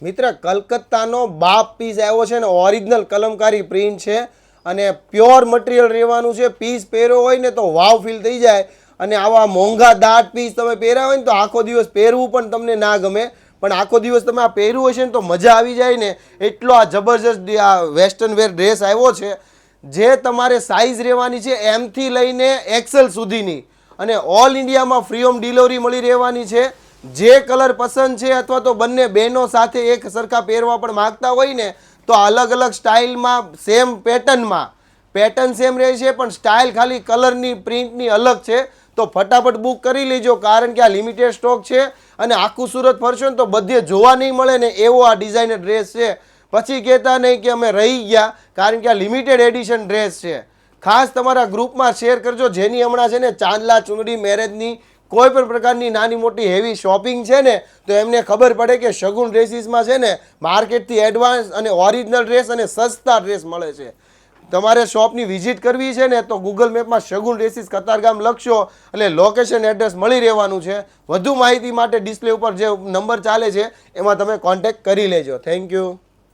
મિત્ર કલકત્તાનો બાપ પીસ આવ્યો છે ને ઓરિજિનલ કલમકારી પ્રિન્ટ છે અને પ્યોર મટીરિયલ રહેવાનું છે. પીસ પહેર્યો હોય ને તો વાવ ફીલ થઈ જાય. અને આવા મોંઘા દાટ પીસ તમે પહેર્યા હોય ને તો આખો દિવસ પહેરવું પણ તમને ના ગમે, પણ આખો દિવસ તમે આ પહેર્યું હશે ને તો મજા આવી જાય ને. એટલો આ જબરજસ્ત આ વેસ્ટર્ન વેર ડ્રેસ આવ્યો છે જે તમારે સાઇઝ રહેવાની છે એમથી લઈને એક્સેલ સુધીની અને ઓલ ઇન્ડિયામાં ફ્રી હોમ ડિલિવરી મળી રહેવાની છે. જે કલર પસંદ છે અથવા તો બંને બહેનો સાથે એક સરખા પહેરવા પણ માગતા હોય ને તો અલગ અલગ સ્ટાઇલમાં સેમ પેટર્નમાં પેટર્ન સેમ રહે છે પણ સ્ટાઇલ ખાલી કલરની પ્રિન્ટની અલગ છે. તો ફટાફટ બુક કરી લેજો કારણ કે આ લિમિટેડ સ્ટોક છે અને આખું સુરત ફરશો ને તો બધે જોવા નહીં મળે ને એવો આ ડિઝાઇનર ડ્રેસ છે. પછી કહેતા નહીં કે અમે રહી ગયા કારણ કે આ લિમિટેડ એડિશન ડ્રેસ છે. ખાસ તમારા ગ્રુપમાં શેર કરજો. જેની હમણાં છે ને ચાંદલા ચુંદડી મેરેજની કોઈ પણ પ્રકારની નાની મોટી હેવી શોપિંગ છે ને તો એમને ખબર પડે કે શગુન ડ્રેસીસમાં છે ને માર્કેટથી એડવાન્સ અને ઓરિજિનલ ડ્રેસ અને સસ્તા ડ્રેસ મળે છે. તમારે શોપની વિઝિટ કરવી છે ને તો ગૂગલ મેપમાં શગુન ડ્રેસીસ કતારગામ લખશો એટલે લોકેશન એડ્રેસ મળી રહેવાનું છે. વધુ માહિતી માટે ડિસ્પ્લે ઉપર જે નંબર ચાલે છે એમાં તમે કોન્ટેક્ટ કરી લેજો. Thank you.